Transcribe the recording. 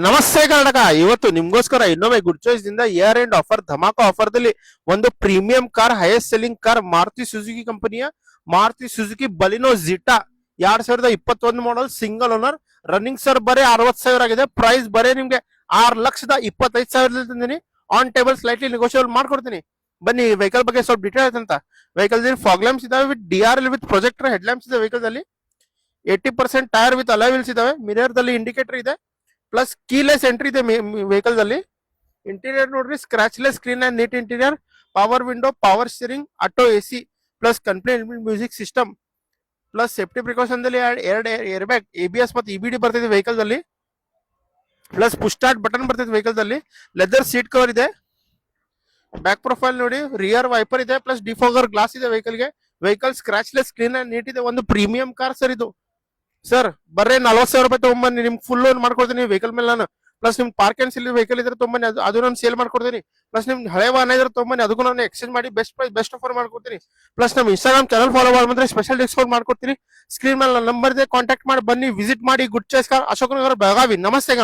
ನಮಸ್ತೆ ಕರ್ನಾಟಕ. ಇವತ್ತು ನಿಮ್ಗೋಸ್ಕರ ಇನ್ನೊಮ್ಮೆ ಗುಡ್ ಚಾಯ್ಸ್ ದಿಂದ year end offer dhamaka offer ದಲ್ಲಿ ಒಂದು premium car, highest selling car, Maruti Suzuki ಕಂಪನಿಯ ಮಾರುತಿ ಸುಜುಕಿ ಬಲಿನೋ ಜಿಟಾ 2021 ಮಾಡಲ್, ಸಿಂಗಲ್ ಓನರ್, ರನ್ನಿಂಗ್ ಸರ್ ಬರೇ 60,000 ಆಗಿದೆ. ಪ್ರೈಸ್ ಬರೇ ನಿಮ್ಗೆ 6,25,000 ತಂದಿನಿ. ಆನ್ ಟೇಬಲ್ ಸ್ಲೈಟ್ಲಿ ನೆಗೋಷಿಯಬಲ್ ಮಾಡ್ಕೊಡ್ತೀನಿ. ಬನ್ನಿ ವೆಹಿಕಲ್ ಬಗ್ಗೆ ಸ್ವಲ್ಪ ಡೀಟೇಲ್ ಅಂತ. ವೆಹಿಕಲ್ ಫಾಗ್ ಲ್ಯಾಂಪ್ಸ್ ಇದಾವೆ with DRL with projector head lamps ಇದೆ. ವೆಹಿಕಲ್ ಅಲ್ಲಿ 80% ಟೈರ್ ವಿತ್ ಅಲಾಯ್ ವೀಲ್ಸ್ ಇದಾವೆ. ಮಿರರ್ ದಲ್ಲಿ ಇಂಡಿಕೇಟರ್ ಇದೆ, ಪ್ಲಸ್ ಕೀಲೆಸ್ ಎಂಟ್ರಿ ಇದೆ ವೆಹಿಕಲ್ ದಲ್ಲಿ. ಇಂಟೀರಿಯರ್ ನೋಡ್ರಿ, scratchless screen and neat interior, power window, power steering, auto AC, plus complete music system, plus safety precaution ದಲ್ಲಿ ಎರಡು ಏರ್ ಬ್ಯಾಗ್, ABS ಮತ್ತು EBD ಬರ್ತಿದೆ ವೆಹಿಕಲ್ ದಲ್ಲಿ. ಪ್ಲಸ್ ಪುಶ್ ಸ್ಟಾರ್ಟ್ ಬಟನ್ ಬರ್ತಿದೆ vehicle ದಲ್ಲಿ. ಲೆದರ್ ಸೀಟ್ ಕವರ್ ಇದೆ. Back profile ನೋಡಿ, rear wiper ಇದೆ, ಪ್ಲಸ್ ಡಿಫಾಗರ್ ಗ್ಲಾಸ್ ಇದೆ ವೆಹಿಕಲ್ ಗೆ. ವೆಹಿಕಲ್ ಸ್ಕ್ರಾಚ್ಲೆಸ್ ಕ್ಲೀನ್ ಅಂಡ್ ನೀಟ್ ಇದೆ. ಒಂದು ಪ್ರೀಮಿಯಂ ಕಾರ್ ಸರ್ ಇದು. ಸರ್ ಬರ್ರೆ 40,000 ರೂಪಾಯಿ ತಗೊಂಬನ್ನಿ, ನಿಮ್ಗೆ ಫುಲ್ ಲೋನ್ ಮಾಡ್ಕೊಡ್ತೀನಿ ವೆಹಿಕಲ್ ಮೇಲೆ ನಾನು. ಪ್ಲಸ್ ನಿಮ್ ಪಾರ್ಕ್ ಅಂಡ್ ಸಿಲ್ ವೆಹಿಕಲ್ ಇದ್ರೆ ತೊಗೊಂಬನ್ನಿ, ಅದು ನಾನು ಸೇಲ್ ಮಾಡ್ಕೊಡ್ತೀನಿ. ಪ್ಲಸ್ ನಿಮ್ ಹಳೆ ವಾಹನ ಇದ್ರೆ ತೊಗೊಂಬನ್ನಿ, ಅದಕ್ಕೂ ನಾನು ಎಕ್ಸ್ಚೇಂಜ್ ಮಾಡಿ ಬೆಸ್ಟ್ ಪ್ರೈಸ್ ಬೆಸ್ಟ್ ಆಫರ್ ಮಾಡ್ಕೊಡ್ತೀನಿ. ಪ್ಲಸ್ ನಮ್ಮ ಇನ್ಸ್ಟಾಗ್ರಾಮ್ ಚಾನಲ್ ಫಾಲೋ ಮಾಡಿದ್ರೆ ಸ್ಪೆಷಲ್ ಡಿಸ್ಕೌಂಟ್ ಮಾಡ್ಕೊಡ್ತೀನಿ. ಸ್ಕ್ರೀನ್ ಮೇಲೆ ನಂಬರ್ ಇದೆ, ಕಾಂಟ್ಯಾಕ್ಟ್ ಮಾಡಿ ಬನ್ನಿ, ವಿಸಿಟ್ ಮಾಡಿ. Good choice car, Ashok Nagar, Belagavi. ನಮಸ್ತೆ.